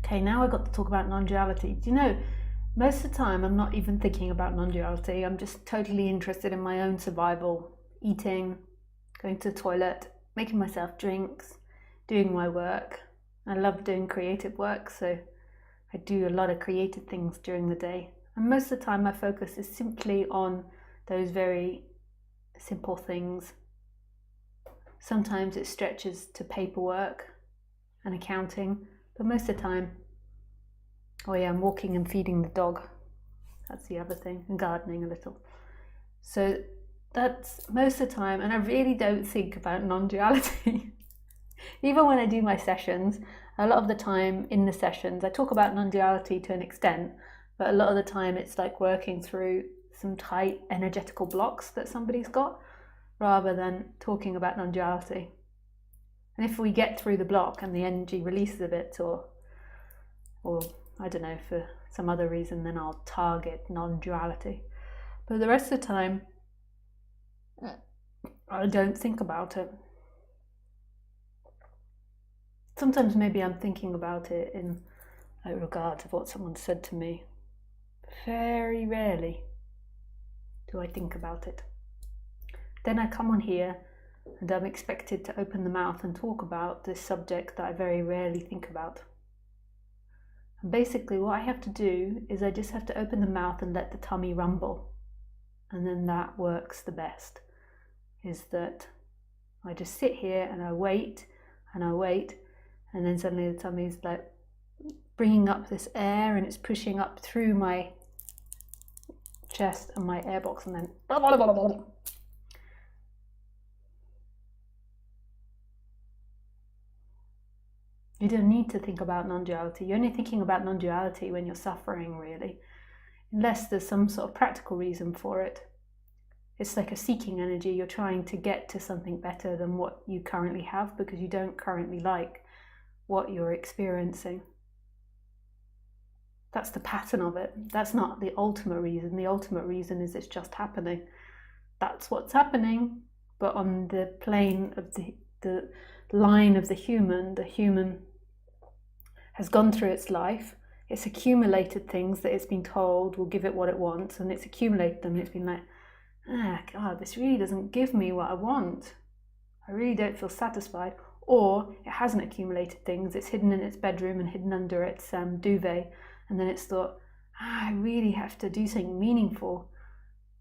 Okay, now I got to talk about non-duality. Do you know, most of the time I'm not even thinking about non-duality. I'm just totally interested in my own survival, eating, going to the toilet, making myself drinks, doing my work. I love doing creative work, so I do a lot of creative things during the day. And most of the time my focus is simply on those very simple things. Sometimes it stretches to paperwork and accounting, but most of the time, oh yeah, I'm walking and feeding the dog. That's the other thing, and gardening a little. So that's most of the time, and I really don't think about non-duality. Even when I do my sessions, a lot of the time in the sessions, I talk about non-duality to an extent, but a lot of the time it's like working through some tight energetical blocks that somebody's got, rather than talking about non-duality. And if we get through the block and the energy releases a bit, or I don't know, for some other reason, then I'll target non-duality. But the rest of the time, I don't think about it. Sometimes maybe I'm thinking about it in regard of what someone said to me. Very rarely do I think about it. Then I come on here and I'm expected to open the mouth and talk about this subject that I very rarely think about. And basically what I have to do is I just have to open the mouth and let the tummy rumble. And then that works the best. Is that I just sit here and I wait and I wait, and then suddenly the tummy is like bringing up this air and it's pushing up through my chest and my airbox, and then you don't need to think about non-duality. You're only thinking about non-duality when you're suffering, really, unless there's some sort of practical reason for it. It's like a seeking energy. You're trying to get to something better than what you currently have because you don't currently like what you're experiencing. That's the pattern of it. That's not the ultimate reason. The ultimate reason is it's just happening. That's what's happening, but on the plane of the line of the human has gone through its life. It's accumulated things that it's been told will give it what it wants, and it's accumulated them. It's been like, God, this really doesn't give me what I want. I really don't feel satisfied. Or it hasn't accumulated things. It's hidden in its bedroom and hidden under its duvet. And then it's thought, I really have to do something meaningful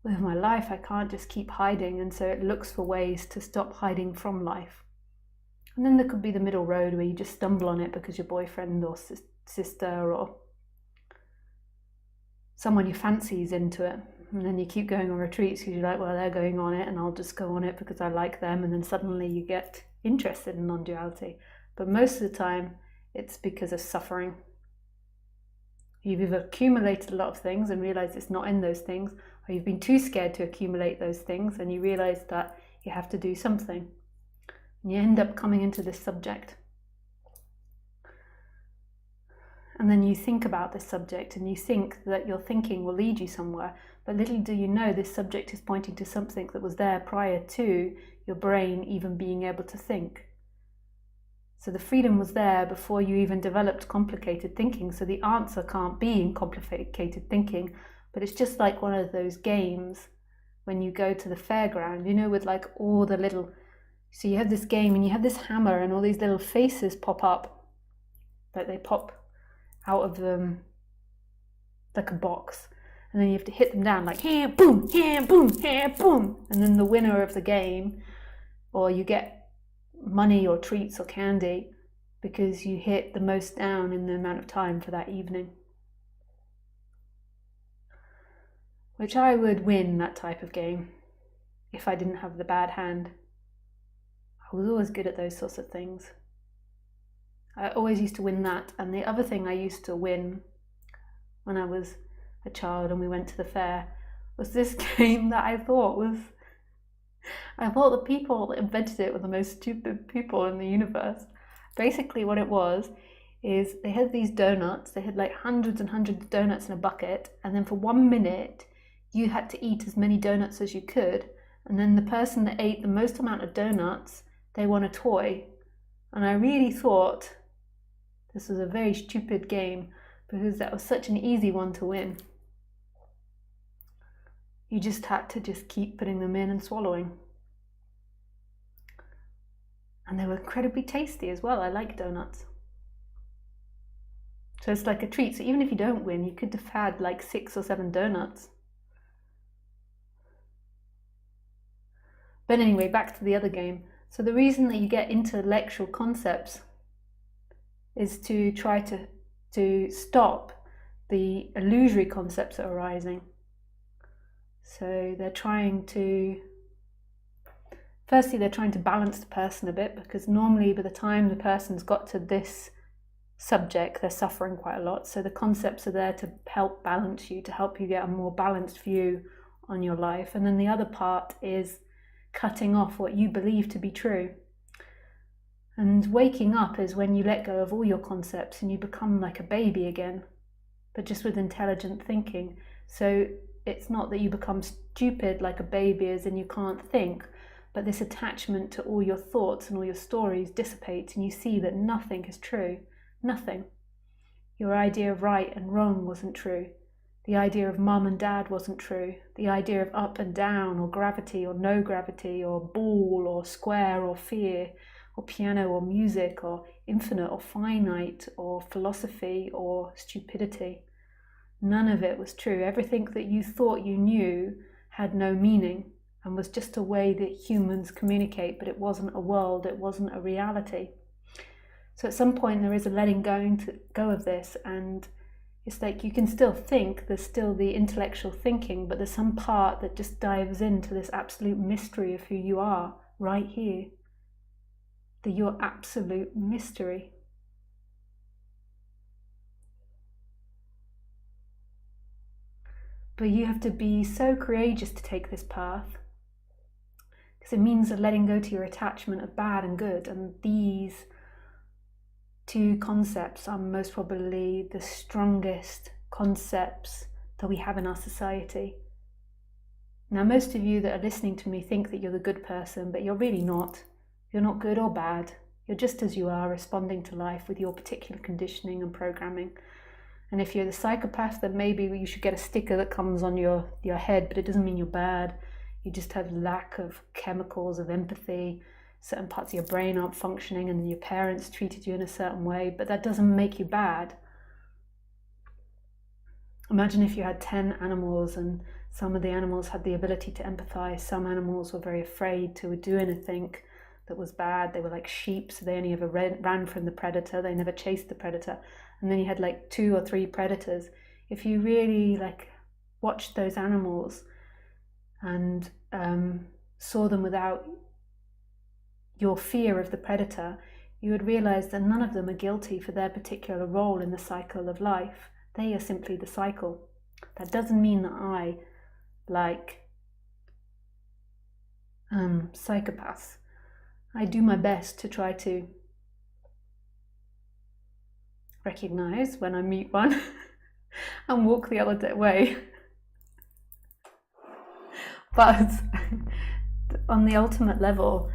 with my life. I can't just keep hiding. And so it looks for ways to stop hiding from life. And then there could be the middle road where you just stumble on it because your boyfriend or sister or someone you fancy is into it. And then you keep going on retreats because you're like, well, they're going on it and I'll just go on it because I like them. And then suddenly you get interested in non-duality. But most of the time, it's because of suffering. You've either accumulated a lot of things and realized it's not in those things, or you've been too scared to accumulate those things and you realize that you have to do something. And you end up coming into this subject. And then you think about this subject and you think that your thinking will lead you somewhere. But little do you know, this subject is pointing to something that was there prior to your brain even being able to think. So the freedom was there before you even developed complicated thinking. So the answer can't be in complicated thinking, but it's just like one of those games when you go to the fairground, you know, with like all the little, so you have this game and you have this hammer and all these little faces pop up, like they pop out of like a box, and then you have to hit them down like here, boom, here, boom, here, boom, and then the winner of the game, or you get money or treats or candy because you hit the most down in the amount of time for that evening. Which I would win that type of game if I didn't have the bad hand. I was always good at those sorts of things. I always used to win that. And the other thing I used to win when I was a child and we went to the fair was this game that I thought the people that invented it were the most stupid people in the universe. Basically what it was is they had these donuts. They had like hundreds and hundreds of donuts in a bucket. And then for 1 minute, you had to eat as many donuts as you could. And then the person that ate the most amount of donuts, they won a toy. And I really thought This was a very stupid game because that was such an easy one to win. You just had to just keep putting them in and swallowing. And they were incredibly tasty as well. I like donuts. So it's like a treat. So even if you don't win, you could have had like 6 or 7 donuts. But anyway, back to the other game. So the reason that you get intellectual concepts is to try to stop the illusory concepts that are arising. So they're trying to, firstly, they're trying to balance the person a bit, because normally by the time the person's got to this subject, they're suffering quite a lot. So the concepts are there to help balance you, to help you get a more balanced view on your life. And then the other part is cutting off what you believe to be true. And waking up is when you let go of all your concepts and you become like a baby again, but just with intelligent thinking. So it's not that you become stupid like a baby as in you can't think, but this attachment to all your thoughts and all your stories dissipates and you see that nothing is true. Nothing. Your idea of right and wrong wasn't true. The idea of mum and dad wasn't true. The idea of up and down, or gravity or no gravity, or ball or square or fear, or piano or music, or infinite or finite, or philosophy or stupidity. None of it was true. Everything that you thought you knew had no meaning and was just a way that humans communicate, but it wasn't a world, it wasn't a reality. So at some point there is a letting go of this, and it's like you can still think, there's still the intellectual thinking, but there's some part that just dives into this absolute mystery of who you are right here. Your absolute mystery. But you have to be so courageous to take this path, because it means letting go to your attachment of bad and good, and these 2 concepts are most probably the strongest concepts that we have in our society. Now, most of you that are listening to me think that you're the good person, but you're really not. You're not good or bad. You're just as you are, responding to life with your particular conditioning and programming. And if you're the psychopath, then maybe you should get a sticker that comes on your head, but it doesn't mean you're bad. You just have lack of chemicals of empathy. Certain parts of your brain aren't functioning, and your parents treated you in a certain way, but that doesn't make you bad. Imagine if you had 10 animals and some of the animals had the ability to empathize. Some animals were very afraid to do anything that was bad. They were like sheep, so they only ever ran from the predator. They never chased the predator. And then you had like 2 or 3 predators. If you really like watched those animals and saw them without your fear of the predator, you would realize that none of them are guilty for their particular role in the cycle of life. They are simply the cycle. That doesn't mean that I like psychopaths. I do my best to try to recognize when I meet one and walk the other way. But on the ultimate level,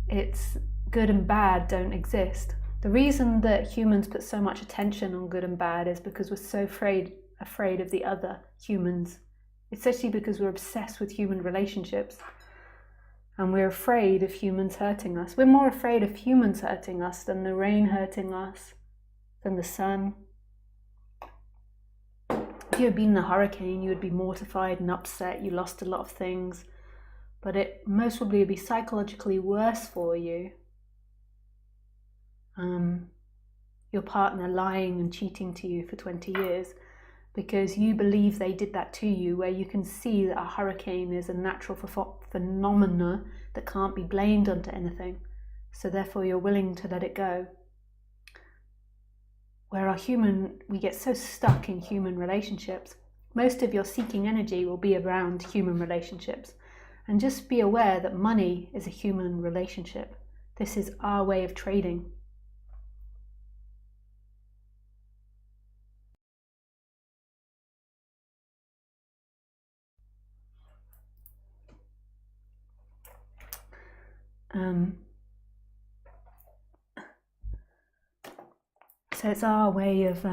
it's good and bad don't exist. The reason that humans put so much attention on good and bad is because we're so afraid of the other humans. It's actually because we're obsessed with human relationships. And we're afraid of humans hurting us. We're more afraid of humans hurting us than the rain hurting us, than the sun. If you had been in a hurricane, you would be mortified and upset. You lost a lot of things. But it most probably would be psychologically worse for you. Your partner lying and cheating to you for 20 years because you believe they did that to you, where you can see that a hurricane is a natural phenomena that can't be blamed onto anything. So therefore you're willing to let it go. Where we get so stuck in human relationships, most of your seeking energy will be around human relationships. And just be aware that money is a human relationship. This is our way of trading. So it's our way of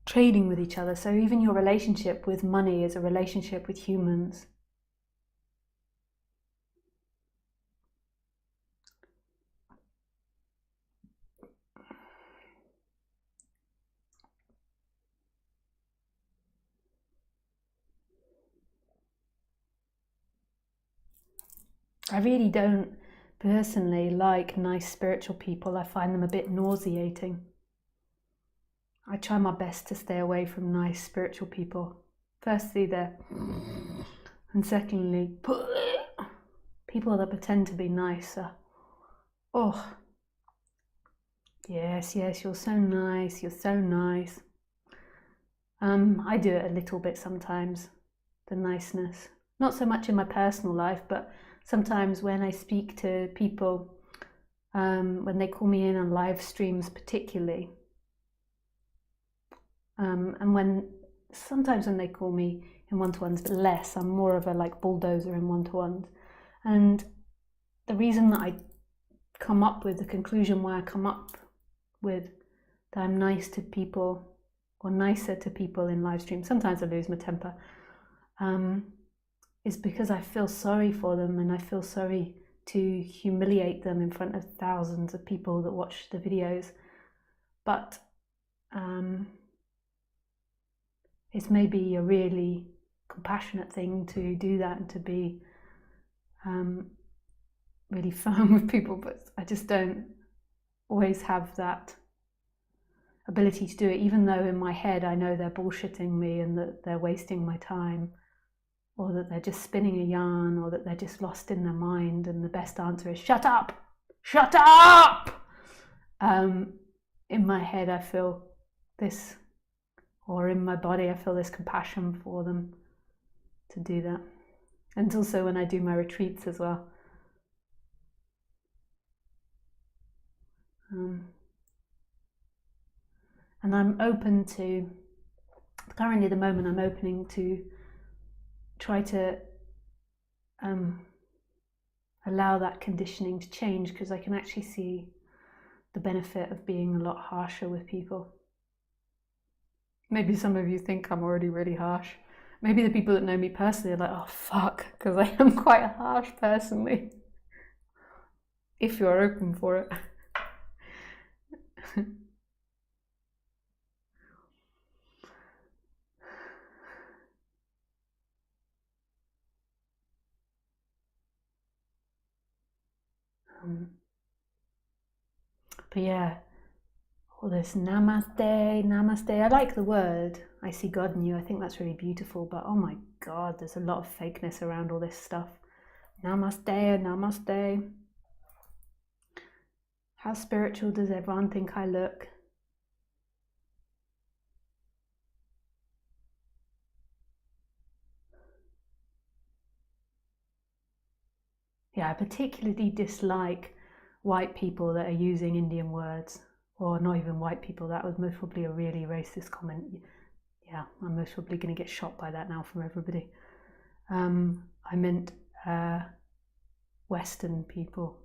trading with each other. So even your relationship with money is a relationship with humans. I really don't personally like nice spiritual people. I find them a bit nauseating. I try my best to stay away from nice spiritual people. Firstly, and secondly, people that pretend to be nicer. Oh, yes, you're so nice, you're so nice. I do it a little bit sometimes, the niceness. Not so much in my personal life, but sometimes when I speak to people, when they call me in on live streams particularly, and sometimes when they call me in one-to-ones, but less, I'm more of a like bulldozer in one-to-ones. And the reason that I come up with the conclusion why I come up with that I'm nice to people or nicer to people in live streams, sometimes I lose my temper, is because I feel sorry for them, and I feel sorry to humiliate them in front of thousands of people that watch the videos. But it's maybe a really compassionate thing to do that and to be really firm with people, but I just don't always have that ability to do it, even though in my head I know they're bullshitting me and that they're wasting my time, or that they're just spinning a yarn, or that they're just lost in their mind, and the best answer is shut up, shut up. In my head I feel this, or in my body I feel this compassion for them to do that. And also when I do my retreats as well. And I'm open to, currently at the moment I'm opening to try to allow that conditioning to change, because I can actually see the benefit of being a lot harsher with people. Maybe some of you think I'm already really harsh. Maybe the people that know me personally are like, oh fuck, because I am quite harsh personally. If you're open for it. But yeah, all this namaste. I like the word. I see God in you. I think that's really beautiful. But oh my God, there's a lot of fakeness around all this stuff. Namaste. How spiritual does everyone think I look? Yeah, I particularly dislike white people that are using Indian words, or not even white people. That was most probably a really racist comment. Yeah, I'm most probably going to get shot by that now from everybody. I meant Western people.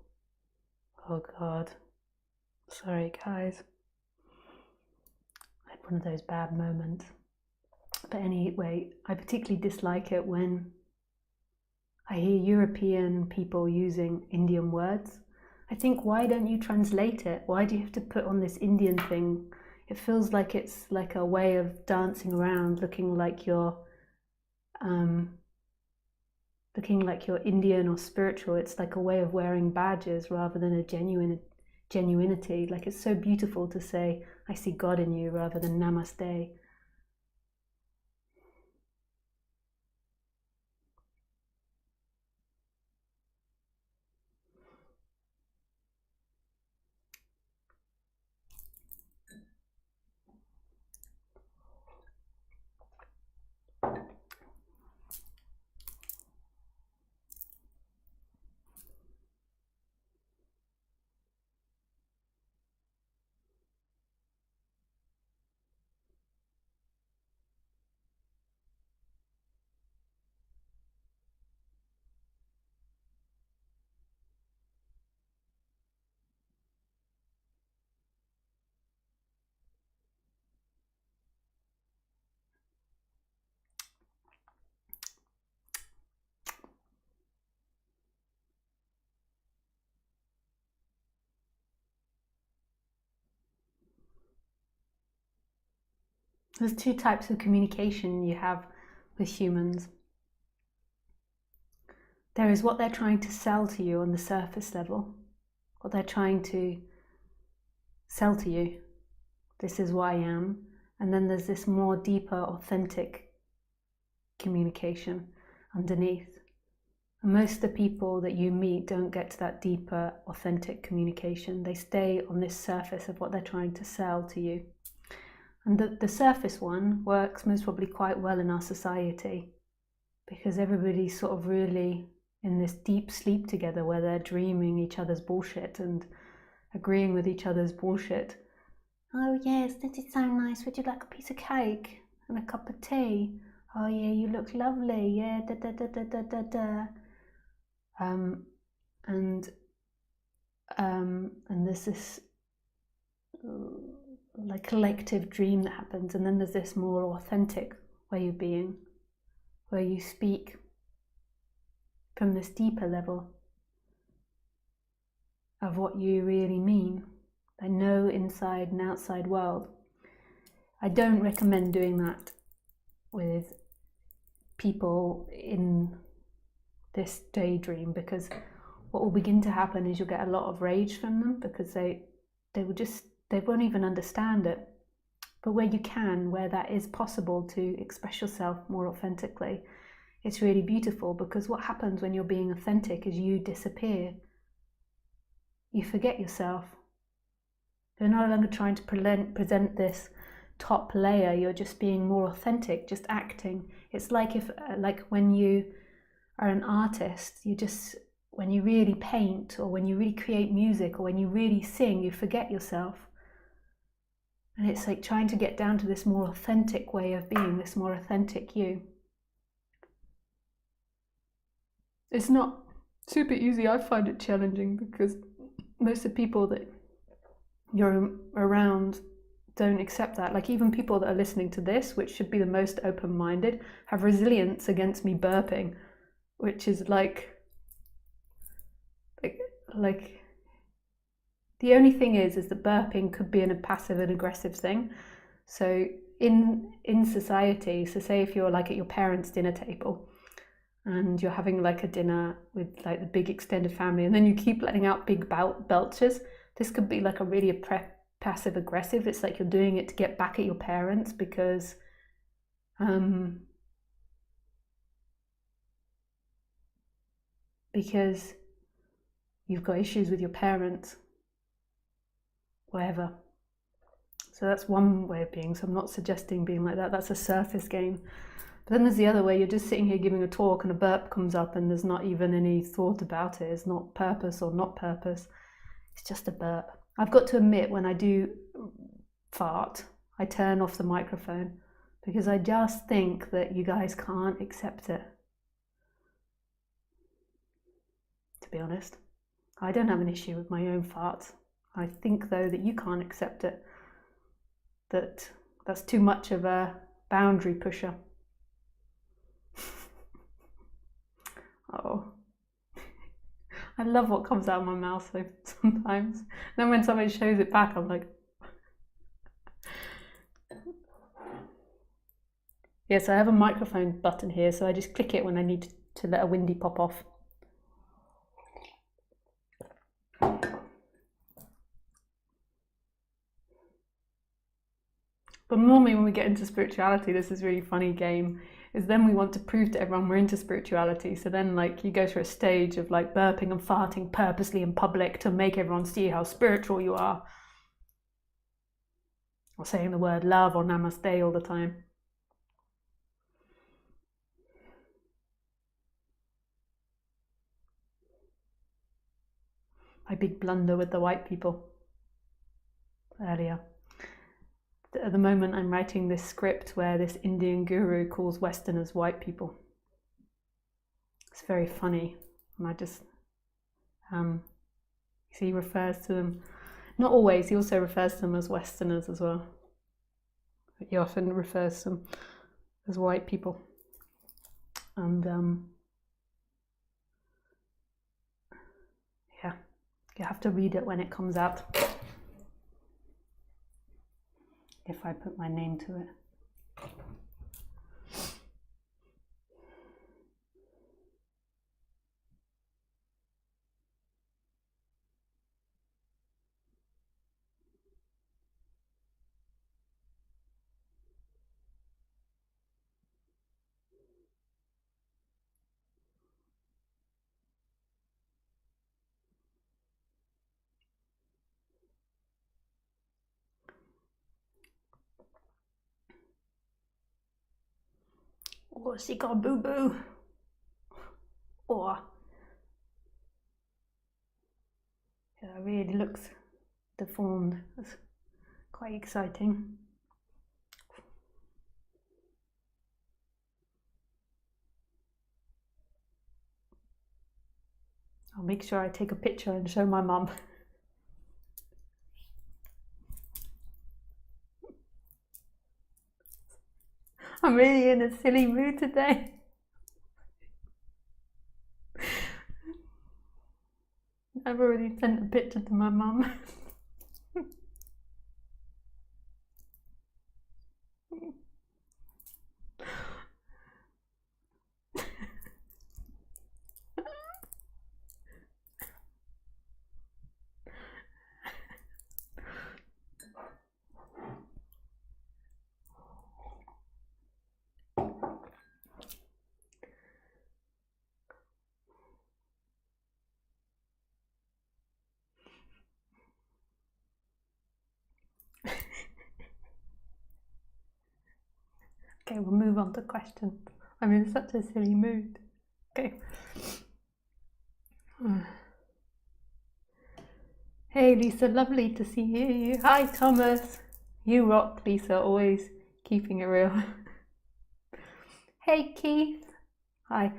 Oh God. Sorry, guys. I had one of those bad moments. But anyway, I particularly dislike it when I hear European people using Indian words. I think, why don't you translate it? Why do you have to put on this Indian thing? It feels like it's like a way of dancing around, looking like you're Indian or spiritual. It's like a way of wearing badges rather than a genuinity. Like, it's so beautiful to say, I see God in you, rather than namaste. There's two types of communication you have with humans. There is what they're trying to sell to you on the surface level, what they're trying to sell to you. This is what I am. And then there's this more deeper, authentic communication underneath. And most of the people that you meet don't get to that deeper, authentic communication. They stay on this surface of what they're trying to sell to you. And the surface one works most probably quite well in our society, because everybody's sort of really in this deep sleep together where they're dreaming each other's bullshit and agreeing with each other's bullshit. Oh yes, that is so nice. Would you like a piece of cake and a cup of tea? Oh yeah, you look lovely. Yeah, da da da da da da da. And there's this like collective dream that happens, and then there's this more authentic way of being, where you speak from this deeper level of what you really mean. I know inside and outside world. I don't recommend doing that with people in this daydream, because what will begin to happen is you'll get a lot of rage from them, because they won't even understand it. But where you can, where that is possible to express yourself more authentically, it's really beautiful, because what happens when you're being authentic is you disappear. You forget yourself. You're no longer trying to present this top layer. You're just being more authentic, just acting. It's like when you are an artist, when you really paint, or when you really create music, or when you really sing, you forget yourself. And it's like trying to get down to this more authentic way of being, this more authentic you. It's not super easy. I find it challenging, because most of the people that you're around don't accept that. Like, even people that are listening to this, which should be the most open-minded, have resilience against me burping, which is like the only thing is that burping could be a passive and aggressive thing. So in society, so say if you're like at your parents' dinner table and you're having like a dinner with like the big extended family, and then you keep letting out big belches, this could be like a really passive aggressive. It's like you're doing it to get back at your parents, because you've got issues with your parents, whatever. So that's one way of being. So I'm not suggesting being like that. That's a surface game. But then there's the other way. You're just sitting here giving a talk and a burp comes up and there's not even any thought about it. It's not purpose or not purpose. It's just a burp. I've got to admit, when I do fart, I turn off the microphone, because I just think that you guys can't accept it. To be honest, I don't have an issue with my own farts. I think though that you can't accept it. That's too much of a boundary pusher. Oh, I love what comes out of my mouth so sometimes. And then when somebody shows it back, I'm like, yes, I have a microphone button here, so I just click it when I need to let a windy pop off. But normally when we get into spirituality, this is a really funny game, is then we want to prove to everyone we're into spirituality. So then like you go through a stage of like burping and farting purposely in public to make everyone see how spiritual you are. Or saying the word love or namaste all the time. My big blunder with the white people earlier. At the moment I'm writing this script where this Indian guru calls Westerners white people. It's very funny, and I just he refers to them, not always, he also refers to them as Westerners as well, but he often refers to them as white people. And yeah, you have to read it when it comes out, if I put my name to it. Oh, she got a boo-boo. Oh. Yeah, it really looks deformed. That's quite exciting. I'll make sure I take a picture and show my mum. I'm really in a silly mood today. I've already sent a picture to my mum. Okay, we'll move on to questions. I'm in such a silly mood. Okay. Hey Lisa, lovely to see you. Hi Thomas. You rock, Lisa, always keeping it real. Hey Keith. Hi.